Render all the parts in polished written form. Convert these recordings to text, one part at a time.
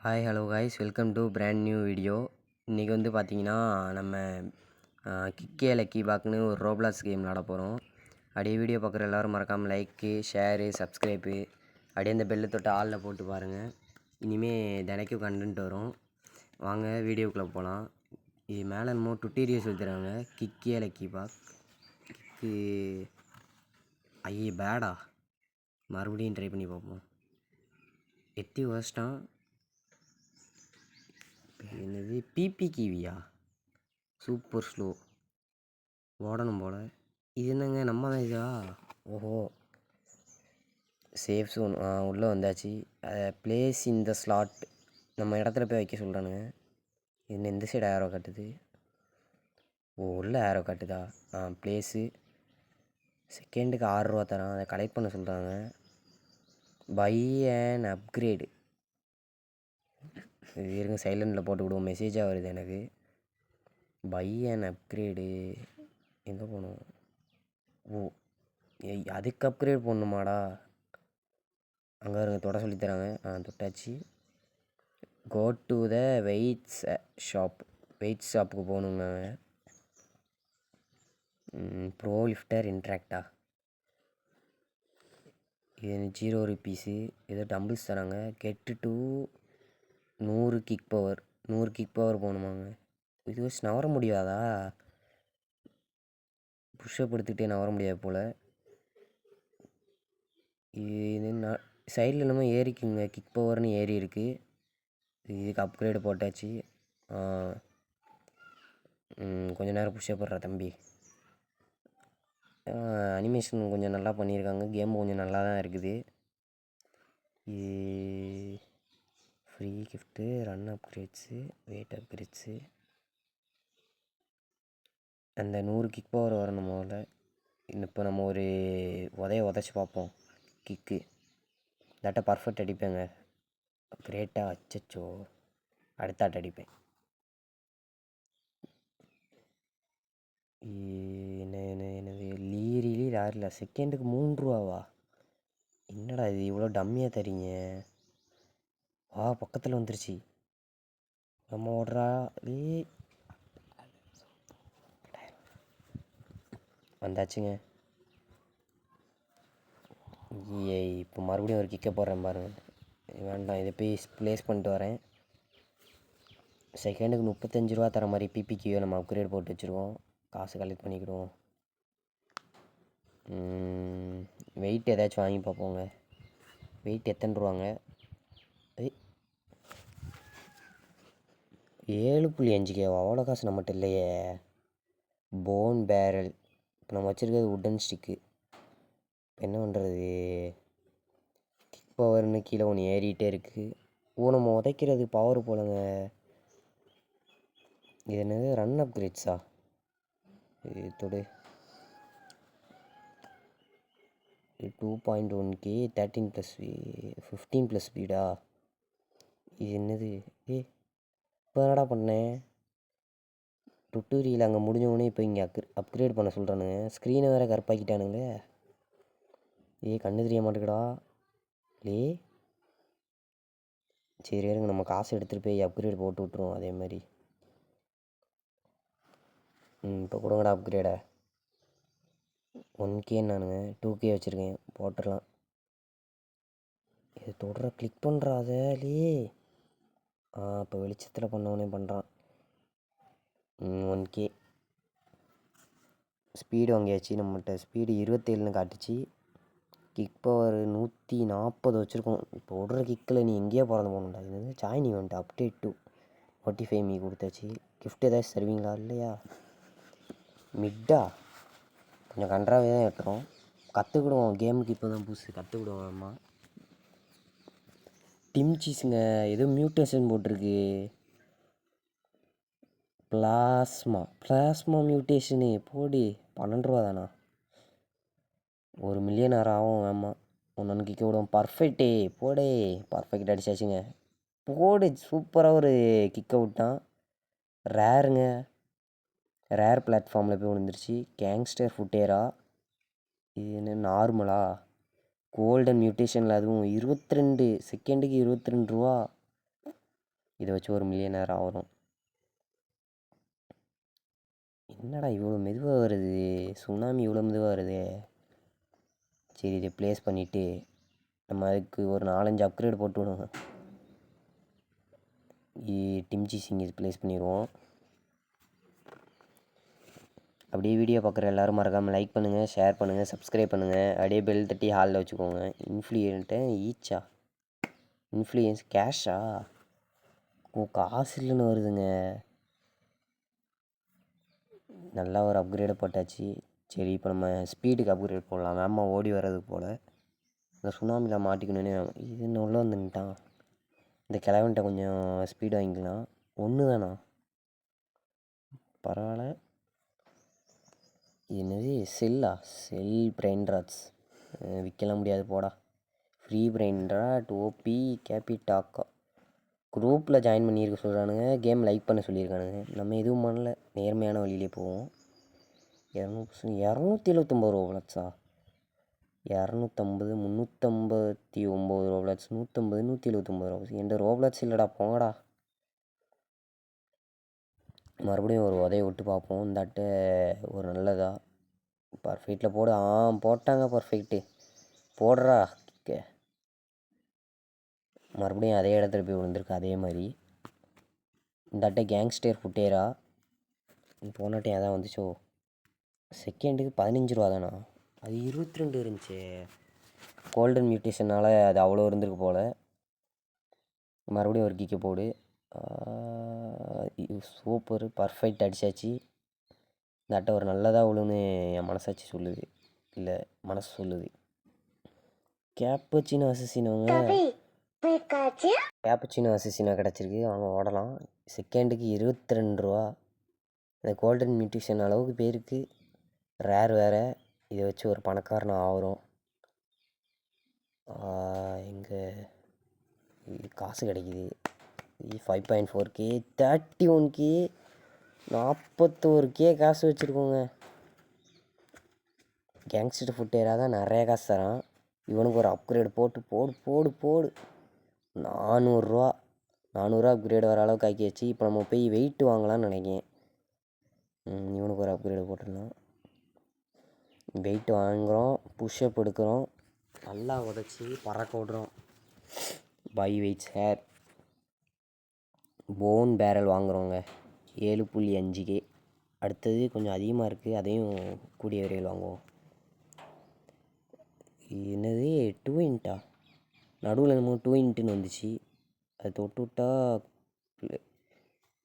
Hi hello guys, welcome to brand new video. இன்றைக்கி வந்து பார்த்திங்கன்னா நம்ம கிக்கே லக்கி பாக்னு ஒரு ரோப்ளாக்ஸ் கேம் விளாட போகிறோம். அப்படியே வீடியோ பார்க்குற எல்லோரும் மறக்காமல் லைக்கு, ஷேரு, சப்ஸ்கிரைப்பு அப்படியே அந்த பெல்லு தொட்டு ஆளில் போட்டு பாருங்கள். இனிமேல் தினைக்கும் கண்டென்ட் வரும். வாங்க வீடியோக்குள்ளே போகலாம். இது மேலே என்னமோ டுட்டீரியல் சொல்லித்தராங்க. கிக்கே லக்கி பாக் கிக்கு ஐயே பேடா, மறுபடியும் ட்ரை பண்ணி பார்ப்போம். எத்தி வச்சிட்டான். என்னது பிபி கிவியா? சூப்பர் ஸ்லோ ஓடணும் போல். இது என்னங்க நம்ம தான் இதா? ஓஹோ, சேஃப் ஜோன். உள்ளே வந்தாச்சு. பிளேஸ் இந்த ஸ்லாட் நம்ம இடத்துல போய் வைக்க சொல்கிறானுங்க. இது எந்த சைடு ஏரோ காட்டுது? ஓ, உள்ள ஏரோ காட்டுதா? பிளேஸு செகண்டுக்கு 6 ரூபா தரான். அதை கலெக்ட் பண்ண சொல்கிறாங்க. Buy and upgrade. இருங்க, சைலண்டில் போட்டு விடுவோம். மெசேஜாக வருது எனக்கு. பை அண்ட் அப்கிரேடு எங்கே போகணும்? ஓ, அதுக்கு அப்கிரேட் போடணுமாடா? அங்கே இருங்க, தொட சொல்லித்தராங்க. தொட்டாச்சு. Go to the weights shop. Weight ஷாப்புக்கு போகணுங்க. ப்ரோ லிஃப்டர் இன்ட்ராக்டா? இது 0 ருபீஸு. ஏதோ டம்பிள்ஸ் தராங்க. Get to 100 kick power. 100 kick power போகணுமாங்க. இது வச்சு நவர முடியாதா? புஷ்அப் எடுத்துக்கிட்டே நவர முடியாது போல். இது நான் சைடில் என்னமோ ஏறிக்குங்க. கிக் பவர்னு ஏறி இருக்குது. இதுக்கு அப்கிரேடு போட்டாச்சு. கொஞ்ச நேரம் புஷ்அப் போடுற தம்பி. அனிமேஷன் கொஞ்சம் நல்லா பண்ணியிருக்காங்க. கேம் கொஞ்சம் நல்லா தான் இருக்குது. Free gift, run upgrades, weight upgrades. அந்த 100 கிக் பவர் வரணும் முதல்ல. இப்போ நம்ம ஒரு உதச்சி பார்ப்போம். Kick இதாட்ட perfect அடிப்பேங்க. கிரேட்டாக அச்சச்சோ, அடுத்தாட்ட அடிப்பேன். என்னது லீரிலி லாரில செகண்டுக்கு 3 ரூபாவா? என்னடா இது இவ்வளோ டம்மியாக தரீங்க? பக்கத்தில் வந்துருச்சு. நம்ம ஓடுறா வந்தாச்சுங்க. இப்போ மறுபடியும் ஒரு கிக்கை போடுறேன் பாருங்கள். வேண்டாம், இதை போய் ப்ளேஸ் பண்ணிட்டு வரேன். செகண்டுக்கு 35 ரூபா தர மாதிரி பிபிக்யூவை நம்ம அப்கிரேட் போட்டு வச்சுருவோம். காசு கலெக்ட் பண்ணிக்கிடுவோம். வெயிட் ஏதாச்சும் வாங்கி பார்ப்போங்க. வெயிட் எத்தனை ரூபாங்க? 7.5Kவா? அவ்வளோ காசு நம்மகிட்ட இல்லையே. போன் பேரல். இப்போ நம்ம வச்சுருக்கிறது உட்டன் ஸ்டிக்கு. இப்போ என்ன பண்ணுறது? கிக் பவர்னு கீழே ஒன்று ஏறிக்கிட்டே இருக்குது. நம்ம உதைக்கிறது பவர் போலங்க. இது என்னது? ரன் அப்கிரேட்ஸா? இது தொடு. 2.1K 13 + 15 + speedo? இது என்னது? இப்போ என்னடா பண்ணேன்? டுட்டோரியல் அங்கே முடிஞ்சவொடனே இப்போ இங்கே அப்கிரேட் பண்ண சொல்கிறானுங்க. ஸ்க்ரீனை வேறு கருப்பாக்கிட்டானுங்களே. கண்ணு தெரிய மாட்டேங்கடா. சரி இருங்க, நம்ம காசு எடுத்துகிட்டு போய் அப்கிரேட் போட்டு விட்ருவோம் அதே மாதிரி. இப்போ கொடுங்கடா அப்கிரேடை. 1K நானுங்க 2K வச்சுருக்கேன். போட்டுடலாம். இது தொடர கிளிக் பண்ணுறாத இப்போ வெளிச்சத்தில் பண்ணவனே பண்ணுறான். 1K ஸ்பீடு வாங்கியாச்சு. நம்மகிட்ட ஸ்பீடு 27ன்னு காட்டுச்சு. கிக் பவர் 140 வச்சுருக்கோம். இப்போ விடுற கிக்கில் நீ எங்கேயோ பிறந்து போகணுண்டா. இது வந்து சாய்னி வந்துட்டு அப்டேட் 2 நோட்டிஃபை மீ கொடுத்தாச்சு. கிஃப்ட் ஏதாச்சும் தருவீங்களா? இல்லையா? மிட்டா கொஞ்சம் கன்றாவே தான் எட்டுறோம். கற்றுக்கிடுவோம். கேமுக்கு இப்போ தான் புதுசு, கற்றுக்கிடுவோம். ஆமாம். டிம் சீஸுங்க ஏதோ மியூட்டேஷன் போட்டிருக்கு. பிளாஸ்மா மியூட்டேஷனு போடி. 12 ரூபா தானா? 1 மில்லியன் ஆகும். ஆமாம், ஒன்று கிக்க விடுவோம். பர்ஃபெக்டே போடே. பர்ஃபெக்ட் அடிச்சாச்சுங்க. போடு, சூப்பராக ஒரு கிக்கை விட்டான். ரேருங்க. ரேர் பிளாட்ஃபார்மில் போய் விழுந்துருச்சு. கேங்ஸ்டர் ஃபுட்டேரா? இது என்ன நார்மலா? கோல்டன் மியூட்டேஷனில் அதுவும் 22 செகண்டுக்கு 22 ரூபா. இதை வச்சு ஒரு மில்லியனர் ஆகிறோம். என்னடா இவ்வளோ மெதுவாக வருது, சுனாமி இவ்வளோ மெதுவாக வருது. சரி, இதை ப்ளேஸ் பண்ணிவிட்டு நம்ம அதுக்கு ஒரு 4-5 அப்கிரேட் போட்டு விடுவோம். டிம்ஜி சிங் இது ப்ளேஸ் பண்ணிடுவோம். அப்படியே வீடியோ பார்க்குற எல்லோரும் மறக்காமல் லைக் பண்ணுங்கள், ஷேர் பண்ணுங்கள், சப்ஸ்கிரைப் பண்ணுங்கள். அப்படியே பெல் தட்டி ஹாலில் வச்சுக்கோங்க. இன்ஃப்ளூயன்ட்டு ஈச்சா, இன்ஃப்ளூயன்ஸ் கேஷா, காசு இல்லைன்னு வருதுங்க. நல்லா ஒரு அப்கிரேடை போட்டாச்சு. சரி, இப்போ நம்ம ஸ்பீடுக்கு அப்கிரேட் போடலாம். வேகமாக ஓடி வர்றதுக்கு போல் இந்த சுனாமியில் மாட்டிக்கணுன்னே இது இன்னும் உள்ளே வந்துட்டான். இந்த கிழவன்ட்ட கொஞ்சம் ஸ்பீடு வாங்கிக்கலாம். ஒன்று தானா, பரவாயில்ல. என்னது செல்லா, செல் பிரெயின் ராட்ஸ் விற்கலாம் முடியாது போடா. ஃப்ரீ பிரெயின் ராட் ஓபி கேபிடாக்கா குரூப்பில் ஜாயின் பண்ணியிருக்க சொல்கிறானுங்க. கேம் லைக் பண்ண சொல்லியிருக்கானுங்க. நம்ம எதுவும் பண்ணல, நேர்மையான வழியிலே போவோம். 279 ரோப்ளட்ஸா, 250, 359 ரோப்ளட்ஸ், 150, 179 ரோப்ளட்ஸ். எந்த ரோப்ளட்ஸ் இல்லைடா, போங்கடா. மறுபடியும் ஒரு உதையை விட்டு பார்ப்போம். இந்தாட்ட ஒரு நல்லதா பர்ஃபெக்டில் போடு. போட்டாங்க பர்ஃபெக்ட்டு. போடுறா. மறுபடியும் அதே இடத்துல போய் விழுந்திருக்கு அதே மாதிரி. இந்தாட்ட கேங்ஸ்டர் ஃபுட்டேரா போன டைம் அதான் வந்துச்சோ. செகண்டுக்கு 15 ரூபா தானா, அது 22 இருந்துச்சு. கோல்டன் மியூட்டேஷனால் அது அவ்வளோ இருந்திருக்கு போல். மறுபடியும் ஒரு கிக்கை போடு. Super, perfect அடித்தாச்சு. இந்தாட்ட ஒரு நல்லதாக விழுன்னு என் மனசாட்சி சொல்லுது, இல்லை மனசு சொல்லுது. கேப்பச்சினோ அசசினோ கிடச்சிருக்கு. அவங்க ஓடலாம். செகண்டுக்கு 22 ரூபா. இந்த கோல்டன் மியூட்டேஷன் அளவுக்கு பேருக்கு ரேர் வேறு. இதை வச்சு ஒரு பணக்காரனாக ஆகிறோம். எங்கே காசு கிடைக்கிது. 5.4K, 31K, 41K காசு வச்சுருக்கோங்க. கேங்ஸ்டர் ஃபுட்டேராக தான் நிறைய காசு தரான். இவனுக்கு ஒரு அப்கிரேடு போட்டு போடு போடு போடு. 400 அப்கிரேடு வர அளவுக்கு ஆக்கியாச்சு. இப்போ நம்ம போய் வெயிட் வாங்கலாம்னு நினைக்கிறேன். இவனுக்கு ஒரு அப்கிரேடு போட்டுடலாம். வெயிட் வாங்குகிறோம், புஷ்அப் எடுக்கிறோம், நல்லா உதச்சி பறக்க விட்றோம். பை வெயிட்ஸ் ஹேர் போன் பேரல் வாங்குகிறோங்க. 7.5K. அடுத்தது கொஞ்சம் அதிகமாக இருக்குது, அதையும் கூடிய விரைவில் வாங்குவோம். என்னது 2 இன்ட்டா, நடுவில் நம்ம 2 இன்ட்டுன்னு வந்துச்சு. அது தொட்டு விட்டா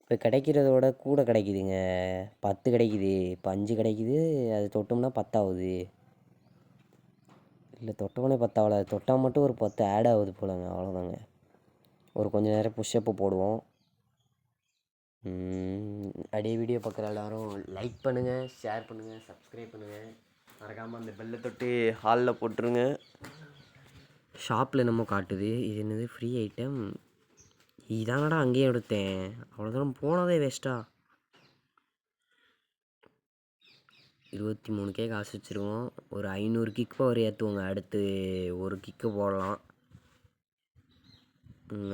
இப்போ கிடைக்கிறதோட கூட கிடைக்குதுங்க. 10 கிடைக்குது, இப்போ 5 கிடைக்குது. அது தொட்டோம்னா 10 ஆகுது. இல்லை, தொட்டோடனே 10 ஆகலை, அது தொட்டால் மட்டும் ஒரு 10 ஆட் ஆகுது போலங்க. அவ்வளோதாங்க. ஒரு கொஞ்சம் நேரம் புஷ்அப்பு போடுவோம். அப்படியே வீடியோ பார்க்குற எல்லோரும் லைக் பண்ணுங்கள், ஷேர் பண்ணுங்கள், சப்ஸ்கிரைப் பண்ணுங்கள். மறக்காமல் அந்த பெல்லை தொட்டு ஹாலில் போட்டுருங்க. ஷாப்பில் என்னமோ காட்டுது. இது என்னது ஃப்ரீ ஐட்டம். இதானடா அங்கேயே எடுத்தேன். அவ்வளோ தூரம் போனதே வேஸ்ட்டா. 23K காசு வச்சுருவோம். ஒரு 500 கிக் பவர் ஏற்றுவோங்க. அடுத்து ஒரு கிக்கு போடலாம்.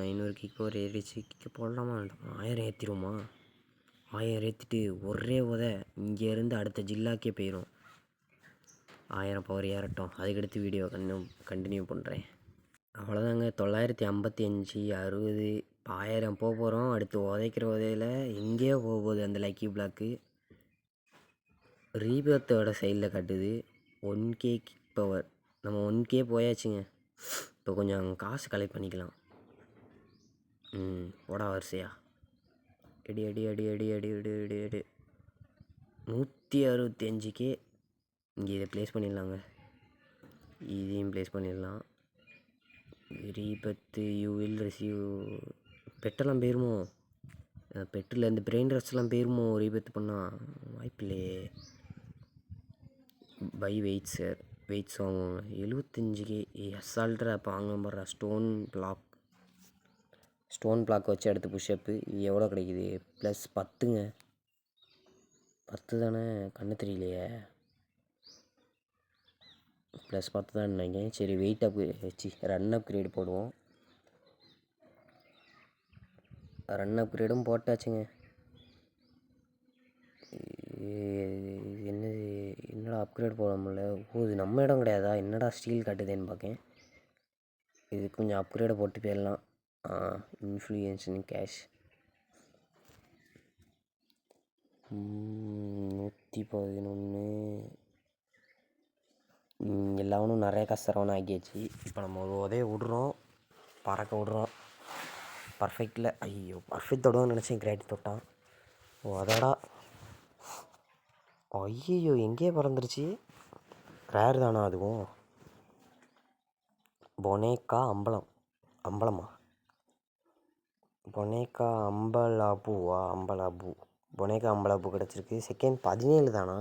500 கிக் பவர் ஏறிச்சு. கிக்கு போடலாமா வேண்டாமா? 1000 ஏற்றிடுவோமா? 1000 ஏற்றிட்டு ஒரே இங்கேருந்து அடுத்த ஜில்லாக்கே போயிடும். 1000 பவர் ஏறட்டும். அதுக்கடுத்து வீடியோ கண்டினியூ பண்ணுறேன். அவ்வளோதாங்க. 955, 60, 1000 போக போகிறோம். அடுத்து உதைக்கிற உதையில் எங்கேயோ போகுது அந்த லக்கி பிளாக்கு. ரீபர்த்தோட சைடில் காட்டுது 1K கிக் பவர். நம்ம 1K போயாச்சுங்க. இப்போ கொஞ்சம் காசு கலெக்ட் பண்ணிக்கலாம். போடா வரிசையா. எடி அடி அடி அடி அடி அடி அடி அடி 165K. இங்கே இதை ப்ளேஸ் பண்ணிடலாங்க. இதையும் ப்ளேஸ் பண்ணிடலாம். ரீபத்து யூ வில் ரிசீவ். பெட்டெல்லாம் போயிருமோ? பெட்டில் இந்த பிரெயின் ரஷ்லாம் போயிருமோ ரீபத்து பண்ணால்? வாய்ப்பில்லையே. பை வெயிட் சார், வெயிட்ஸ் வாங்குவாங்க. 75K. அசால்ட்ரா. அப்போ வாங்க போடுறா. ஸ்டோன் பிளாக் வச்சு அடுத்து புஷ்அப்பு. இது எவ்வளோ கிடைக்குது? +10ங்க. 10 தானே, கண்ணு தெரியலையே. +10 தான் நினைக்கிறேன். சரி, வெயிட் அப் வச்சு ரன் அப்கிரேட் போடுவோம். ரன் அப்கிரேடும் போட்டாச்சுங்க. என்னது, என்னடா அப்கிரேட் போட முடியல? ஓ, இது நம்ம இடம் கிடையாதா? என்னடா ஸ்டீல் காட்டுதேன்னு பார்க்கேன். இது கொஞ்சம் அப்கிரேடை போட்டு போயிடலாம். Influence in cash 111. எல்லாவனும் நிறைய கஷ்டரவனை ஆக்கியாச்சு. இப்போ நம்ம ஒரு உதவி விட்றோம், பறக்க விட்றோம். பர்ஃபெக்டில் ஐயோ பர்ஃபெக்ட் தொடுவோன்னு நினச்சேன், கிரேட் தொட்டான். ஓ அதோடா ஐயோ எங்கேயே பறந்துருச்சு. ரேர் தானா அதுவும்? பொனேக்கா அம்பலமா பொனேக்கா அம்பலாபூவா? அம்பலாபூ பொனேக்கா அம்பலாபூ கிடச்சிருக்கு. செகண்ட் 17 தானா?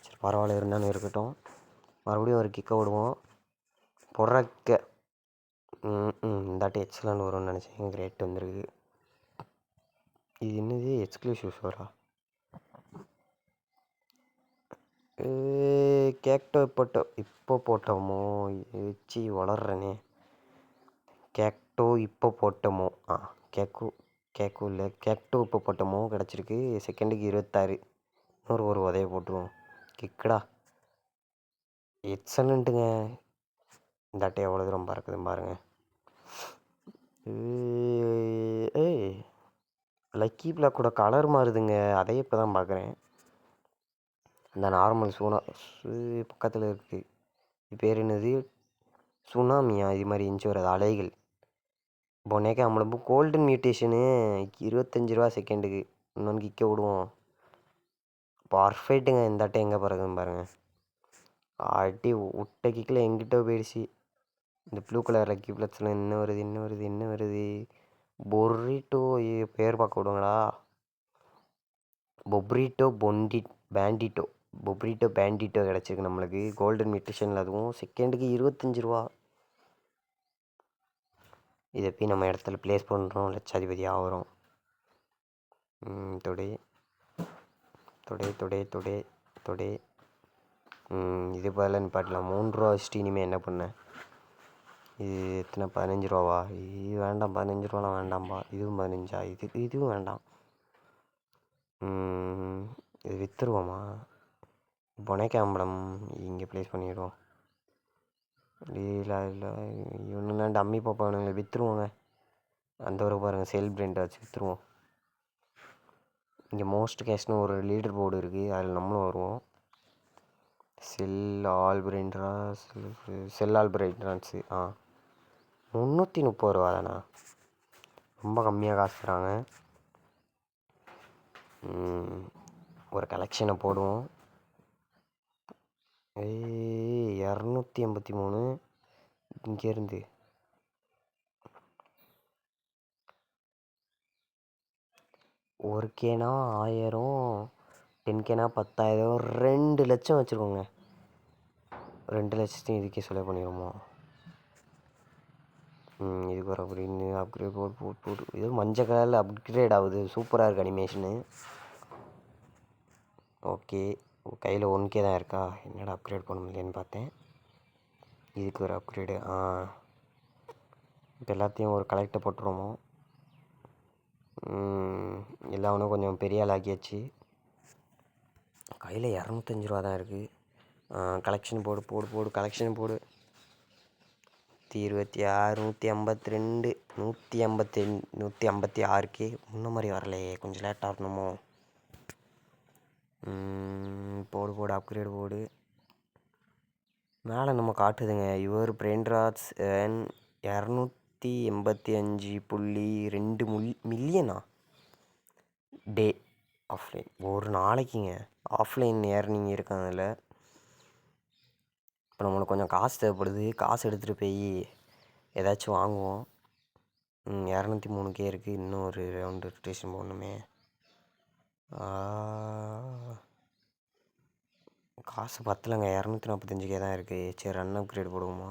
சரி பரவாயில்ல, இருந்தாலும் இருக்கட்டும். மறுபடியும் ஒரு கிக்கை விடுவோம். பொறக்க இந்தாட்டி எக்ஸலண்ட் வரும்னு நினச்சேன், கிரேட் வந்துருக்கு. இது என்னது, எக்ஸ்க்ளூசிவ் ஷோரா? கேக்டோ இப்போ போட்டோமோ வச்சு வளர்றேனே. கேக்டோ இப்போ போட்டோமோ கேக்கு இல்லை, கேக்டோ இப்போ போட்டோமோ கிடச்சிருக்கு. செகண்டுக்கு 26. ஒரு உதவி போட்டுருவோம். கிக்கடா எக்ஸலண்ட்டுங்க. இந்தாட்டி எவ்வளோ தூரம் பறக்குதுன்னு பாருங்கள். லக்கி பிளாக்கோட கலர் மாறுதுங்க, அதையே இப்போ தான் பார்க்குறேன். இந்த நார்மல் பக்கத்தில் இருக்குது. இது பேர் என்னது, சுனாமியா? இது மாதிரி இருந்துச்சு வராது, அலைகள். பொனேக்கா அம்பளம்பூ கோல்டன் மியூட்டேஷனு 25 ரூபா செகண்டுக்கு. இன்னொன்று கிக்க விடுவோம். பர்ஃபெக்ட்டுங்க. இந்தாட்டை எங்கே பறக்குதுன்னு பாருங்கள். ஆட்டி விட்ட கிக்கில் எங்கிட்ட போயிடுச்சு. இந்த ப்ளூ கலர் லக்கி பிளட்ஸில் என்ன வருது? பொரிட்டோ பேர் பார்க்க விடுங்களா? பொப்ரிட்டோ பேண்டிட்டோ கிடச்சிருக்கு நம்மளுக்கு கோல்டன் மியூட்டேஷனில். அதுவும் செகண்டுக்கு 25 ரூபா. இதை போய் நம்ம இடத்துல ப்ளேஸ் பண்ணுறோம், லட்சாதிபதி ஆகிறோம். தொடே இது பதில் பாட்டலாம். 3 ரூபா வச்சுட்டு இனிமேல் என்ன பண்ண? இது எத்தனை, 15 ரூபாவா? இது வேண்டாம், 15 ரூபாலாம் வேண்டாம்பா. இதுவும் 15ஆ? இதுவும் வேண்டாம். இது விற்றுருவோமா? பொனேக்காம்பலம் இங்கே ப்ளேஸ் பண்ணிடுவோம். இல்லை இவனுலாம் டம்மி பாப்பானுங்களை விற்றுருவோங்க. அந்த ஒரு பாருங்கள், செல் பிராண்டை வச்சு விற்றுருவோம். இங்கே மோஸ்ட் கேஷ்னு ஒரு லீடர் போர்டு இருக்குது, அதில் நம்மளும் வருவோம். செல் ஆல் பிரைட்ரான்ஸு 330 ரூபா தானா? ரொம்ப கம்மியாக காசு தராங்க. ஒரு கலெக்ஷனை போடுவோம். 283 இங்கேருந்து. ஒரு கேனா 1000, 10Kனா 10,000, 2 லட்சம் வச்சுருக்கோங்க. 2 லட்சத்தையும் இதுக்கே செலவு பண்ணிடுவோமா? இதுக்கு ஒரு அப்கிரேட் போட்டு இது மஞ்சள் கலரில் அப்கிரேட் ஆகுது. சூப்பராக இருக்குது அனிமேஷனு. ஓகே, கையில் 1K தான் இருக்கா? என்னடா அப்கிரேட் பண்ண முடியலன்னு பார்த்தேன். இதுக்கு ஒரு அப்கிரேடு. இப்போ எல்லாத்தையும் ஒரு கலெக்டை போட்டுருவோமோ? எல்லாம் கொஞ்சம் பெரிய ஆள் ஆக்கியாச்சு. கையில் 205 ரூபா தான் இருக்குது. கலெக்ஷன் போடு கலெக்ஷன் போடு. 126, 152, 156K. முன்ன மாதிரி வரலையே, கொஞ்சம் லேட்டாக வரணுமோ? போடு அப்கிரேட் போடு. மேலே நம்ம காட்டுதுங்க, யுவர் பிரெயின்ராட்ஸ் 285.2 மில்லியனா டே ஆஃப்லைன். ஒரு நாளைக்குங்க ஆஃப்லைன் ஏர்னிங் இருக்காங்க அதில். இப்போ நம்மளுக்கு கொஞ்சம் காசு தேவைப்படுது, காசு எடுத்துகிட்டு போய் ஏதாச்சும் வாங்குவோம். 203K இருக்குது. இன்னும் ஒரு ரவுண்டு ரிட்டேஷன் போடணுமே. காசு பத்தலைங்க, 245K தான் இருக்குது. சரி ரன் அப்கிரேட் போடுவோமா?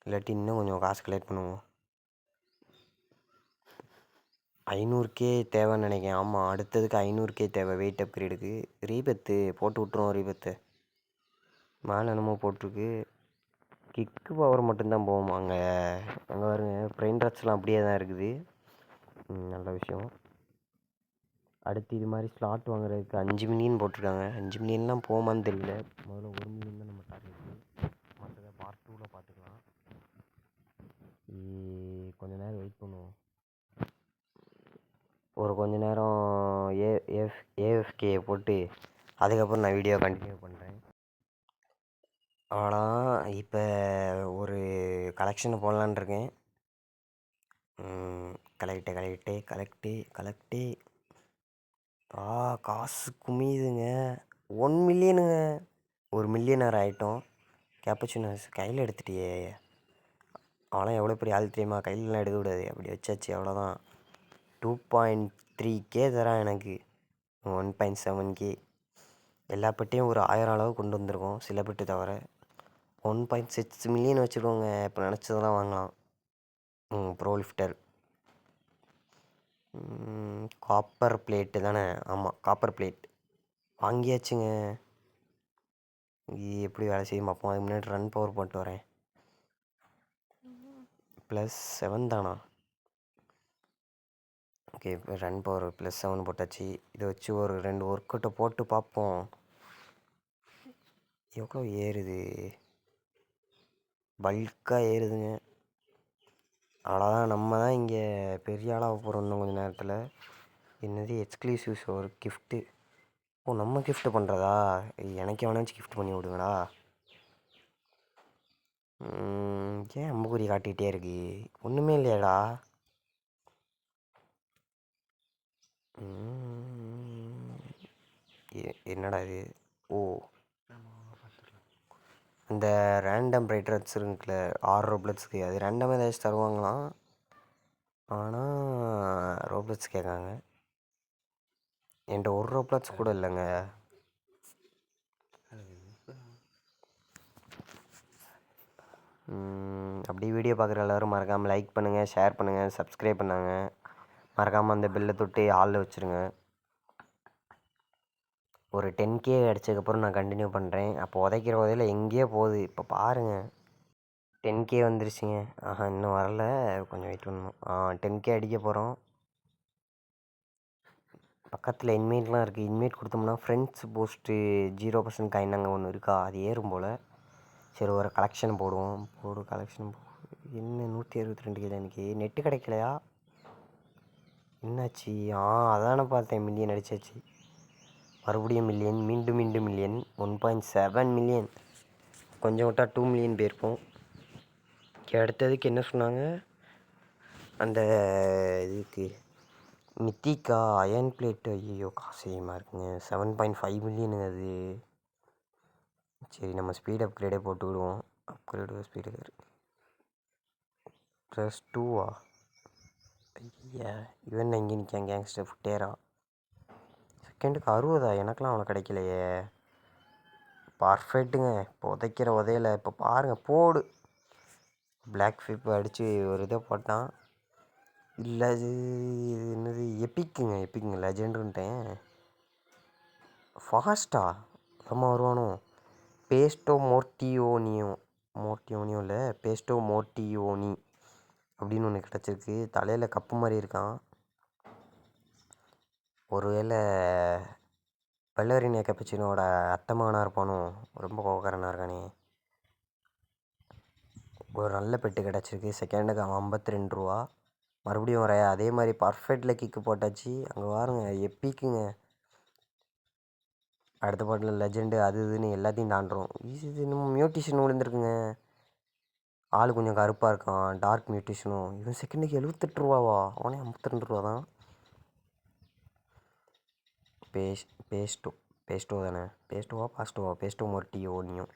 இல்லாட்டி இன்னும் கொஞ்சம் காசு கலெக்ட் பண்ணுவோம். 500K தேவைன்னு நினைக்கிறேன். ஆமாம், அடுத்ததுக்கு 500K தேவை வெயிட் அப்கிரேடுக்கு. ரீபத்து போட்டு விட்ருவோம். ரீபத்து மேலே என்னமோ போட்டிருக்கு. கிக்கு பவர் மட்டும்தான் போவோம். அங்கே பாருங்க, பிரெயின் ராட்ஸ்லாம் அப்படியே தான் இருக்குது. நல்ல விஷயம். அடுத்து இது மாதிரி ஸ்லாட் வாங்குறதுக்கு 5 மில்லியன் போட்டிருக்காங்க. 5 மில்லியன்லாம் போமான்னு தெரியல. முதல்ல 1 மில்லியன் தான் நம்ம டார்கெட்டு. மற்றதை பார்ட் 2வில் பார்த்துக்கலாம். கொஞ்ச நேரம் வெயிட் பண்ணுவோம். கொஞ்ச நேரம் ஏஎஃப்கேயை போட்டு அதுக்கப்புறம் நான் வீடியோ கண்டினியூ பண்ணுறேன். அவ்வளோதான். இப்போ ஒரு கலெக்ஷனை போடலான் இருக்கேன். கலெக்டு காசு குமியுதுங்க. 1 மில்லியனுங்க. 1 மில்லியனர் ஆகிட்டோம். கேப்பச்சினோஸ் கையில் எடுத்துட்டியே. அவெல்லாம் எவ்வளோ பெரிய ஆள் தெரியுமா? கையிலலாம் எடுக்க விடாது. அப்படி வச்சாச்சு, அவ்வளோதான். 2.3K தரான் எனக்கு. 1.7K. எல்லா பெட்டையும் ஒரு 1000 அளவு கொண்டு வந்திருக்கோம், சில பெட்டு தவிர. 1.6 மில்லியன் வச்சுருக்கோங்க. இப்போ நினச்சதெல்லாம் வாங்கலாம். Bro lift her. காப்பர் பிளேட்டு தானே? ஆமாம், காப்பர் பிளேட் வாங்கியாச்சுங்க. இது எப்படி வேலை செய்யும் பார்ப்போம். அதுக்கு முன்னாடி ரன் பவர் போட்டு வரேன். +7 தானா? ஓகே, இப்போ ரன் பவர் +7 போட்டாச்சு. இதை வச்சு ஒரு 2 ஒர்க் அவுட்டை போட்டு பார்ப்போம். எவ்வளோ ஏறுது? பல்காக ஏறுதுங்க. அவ்வளோதான். நம்ம தான் இங்கே பெரிய ஆளாக போகிறோம் இன்னும் கொஞ்சம் நேரத்தில். என்னது எக்ஸ்க்ளூசிவ்ஸ் ஒரு கிஃப்ட்டு. நம்ம கிஃப்ட்டு பண்ணுறதா? எனக்கு எவனாச்சும் கிஃப்ட் பண்ணி விடுங்கடா. ஏன் அம்புக்குறி காட்டிகிட்டே இருக்கு? ஒன்றுமே இல்லையாடா? என்னடா இது? இந்த ரேண்டம் ரைட்டர்ஸ் இருக்குல்ல, 6 ரோப்ளட்ஸ்க்கு, அது ரேண்டமாக ஏதாச்சும் தருவாங்களாம். ஆனால் ரோப்ளட்ஸ் கேட்காங்க. என்கிட்ட 1 ரோப்ளட்ஸ் கூட இல்லைங்க. அப்படி வீடியோ பார்க்குற எல்லோரும் மறக்காமல் லைக் பண்ணுங்கள், ஷேர் பண்ணுங்கள், சப்ஸ்கிரைப் பண்ணாங்க. மறக்காமல் அந்த பெல்லை தொட்டு ஆளில் வச்சுருங்க. ஒரு 10K அடித்ததுக்கப்புறம் நான் கண்டினியூ பண்ணுறேன். அப்போ உதைக்கிற உதையில எங்கேயோ போகுது. இப்போ பாருங்கள், 10K வந்துருச்சுங்க. இன்னும் வரல, கொஞ்சம் வெயிட் பண்ணணும். 10K அடிக்க போகிறோம். பக்கத்தில் இன்மேட்லாம் இருக்குது. இன்மேட் கொடுத்தோம்னா ஃப்ரெண்ட்ஸ் போஸ்ட்டு 0% காயின் அங்கே ஒன்று இருக்கா, அது ஏறும் போல். சரி, ஒரு கலெக்ஷன் போடுவோம். கலெக்ஷன் என்ன 162K தான். எனக்கு நெட்டு கிடைக்கலையா? என்னாச்சு? அதானே பார்த்தேன், மில்லியன் அடிச்சாச்சு. மறுபடியும் மில்லியன், மீண்டும் மில்லியன். 1.7 மில்லியன். கொஞ்சம் விட்டால் 2 மில்லியன் போயிருப்போம். அடுத்ததுக்கு என்ன சொன்னாங்க? அந்த இதுக்கு மித்திக்கா அயன் பிளேட்டு. ஐயோ, காசு அதிகமாக இருக்குங்க. 7.5 மில்லியனுங்க அது. சரி, நம்ம ஸ்பீட் அப்கிரேடே போட்டு விடுவோம். Upgrade speed +2. ஐயா, இவன் எங்கே நிற்கான்? கேங்ஸ்டர் ஃபுட்டேரா. செகண்டுக்கு 60. எனக்கெலாம் அவ்வளோ கிடைக்கலையே. பர்ஃபெக்ட்டுங்க. இப்போ உதைக்கிற உதையில இப்போ பாருங்கள், போடு. பிளாக் ஃபிப் அடித்து ஒரு இதை போட்டான். இல்லை, இது என்னது? எப்பிக்குங்க லெஜெண்டுன்ட்டேன். ஃபாஸ்ட்டா நம்ம வருவானோ? பேஸ்டோ மோர்டியோனியோ இல்லை, பேஸ்டோ மோர்டியோனி அப்படின்னு ஒன்று கிடச்சிருக்கு. தலையில் கப்பு மாதிரி இருக்கான். ஒருவேளை பல்லவரின் கேப்பச்சினோட அத்தமானாக இருப்பானோ? ரொம்ப கோவக்காரனாக இருக்கானே. ஒரு நல்ல பெட்டு கிடச்சிருக்கு. செகண்டுக்கு 52 ரூபா. மறுபடியும் வர அதே மாதிரி பர்ஃபெக்டில் கிக்கு போட்டாச்சு. அங்கே பாருங்க, எப்பிக்குங்க. அடுத்த பாட்டில் லெஜெண்டு அது இதுன்னு எல்லாத்தையும் தாண்டுறோம். இது இன்னும் மியூட்டிஷன் விழுந்துருக்குங்க. ஆள் கொஞ்சம் கருப்பாக இருக்கான், டார்க் மியூட்டிஷனும். இவன் செகண்டுக்கு 78 ரூபாவா? அவனே 52 ரூபா தான். பேஸ்டோ தானே? பேஸ்டோ மோர்டியோனியும்.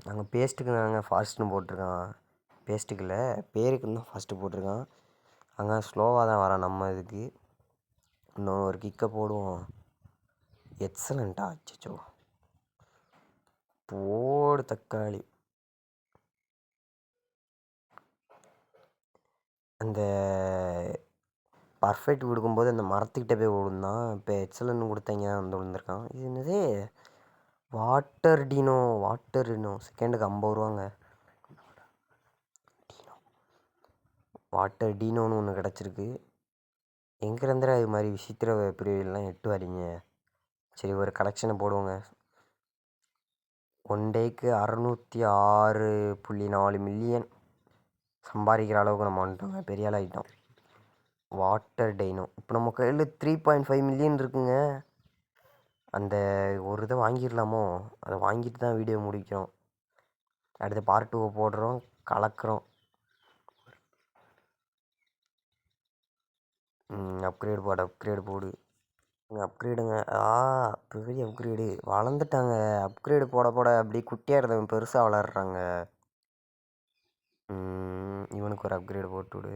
அங்கே பேஸ்ட்டுக்கு நாங்கள் ஃபாஸ்ட்டுன்னு போட்டிருக்கான். பேஸ்ட்டுக்கு இல்லை, பேருக்கு தான் ஃபாஸ்ட்டு போட்டிருக்கான். அங்கே ஸ்லோவாக தான் வரான் நம்ம இதுக்கு. இன்னும் ஒரு கிக்கை போடுவோம். எக்ஸலண்ட்டா? அச்சோ, போடு தக்காளி. அந்த பர்ஃபெக்ட் கொடுக்கும்போது அந்த மரத்துக்கிட்ட போய் விழுந்தான். இப்போ எக்ஸலன்னு கொடுத்தீங்க வந்து விழுந்திருக்கான். இது என்னது? வாட்டர் டீனோ. செகண்டுக்கு 50 ரூபாங்க. வாட்டர் டீனோன்னு ஒன்று கிடச்சிருக்கு. எங்கேருந்துடா இது மாதிரி விசித்திர பிரிவுலாம் எட்டு வரீங்க? சரி ஒரு கலெக்ஷனை போடுவோங்க. 1 டேக்கு 606.4 மில்லியன் சம்பாதிக்கிற அளவுக்கு நம்ம வந்துட்டோங்க. பெரிய ஆள் ஆகிட்டோம். வாட்டர் டைனோ இப்போ நம்ம கையில் 3.5 மில்லியன் இருக்குங்க. அந்த ஒரு இதை வாங்கிடலாமோ? அதை வாங்கிட்டு தான் வீடியோ முடிக்கிறோம். அடுத்து பார்ட் 2 போடுறோம், கலக்கிறோம். அப்கிரேடு போடு. அப்கிரேடுங்க. பெரிய அப்கிரேடு வளர்ந்துட்டாங்க. அப்கிரேடு போட அப்படியே குட்டியாக இருந்தவன் பெருசாக வளர்றாங்க. இவனுக்கு ஒரு அப்கிரேடு போட்டு விடு.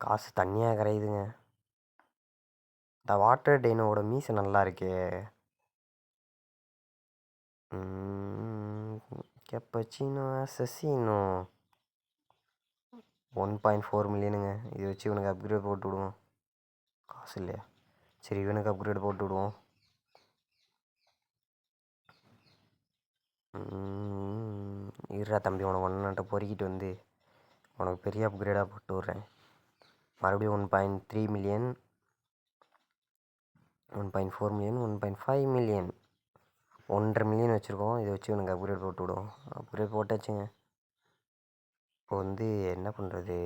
காசு தண்ணியாக கரையுதுங்க. இந்த வாட்டர் டைனோட மீசை நல்லா இருக்கே. கேப்பச்சினோ அசசினோ 1.4 மில்லியனுங்க. இதை வச்சு இவனுக்கு அப்கிரேட் போட்டு விடுவோம். காசு இல்லையா? சரி இவனுக்கு அப்கிரேட் போட்டு விடுவோம். இருடா தம்பி, உனக்கு ஒன்றாட்ட பொறுக்கிட்டு வந்து உனக்கு பெரிய அப்கிரேடாக போட்டு விட்றேன். மறுபடியும் 1.3 மில்லியன், 1.4 மில்லியன், 1.5 மில்லியன், 1.5 மில்லியன் வச்சுருக்கோம். இதை வச்சு இவனுக்கு அப்கிரேட் போட்டு விடுவோம். அப்கிரேட் போட்டாச்சுங்க. இப்போ என்ன பண்ணுறது?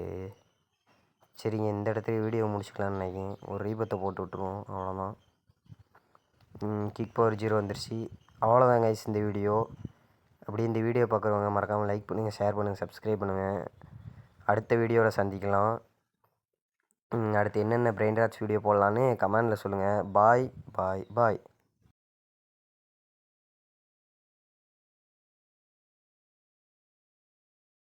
சரிங்க, இந்த இடத்துல வீடியோ முடிச்சுக்கலான்னு நினைக்கிறேன். ஒரு ரீபத்தை போட்டு விட்ருவோம், அவ்வளோதான். கிக் பவர் 0 வந்துருச்சு. அவ்வளோதான் கைஸ் இந்த வீடியோ. அப்படி இந்த வீடியோ பார்க்குறவங்க மறக்காமல் லைக் பண்ணுங்கள், ஷேர் பண்ணுங்கள், சப்ஸ்கிரைப் பண்ணுங்கள். அடுத்த வீடியோவில் சந்திக்கலாம். அடுத்து என்னென்ன பிரெயின் ராட்ஸ் வீடியோ போடலான்னு கமெண்டில் சொல்லுங்கள். பாய் பாய் பாய்.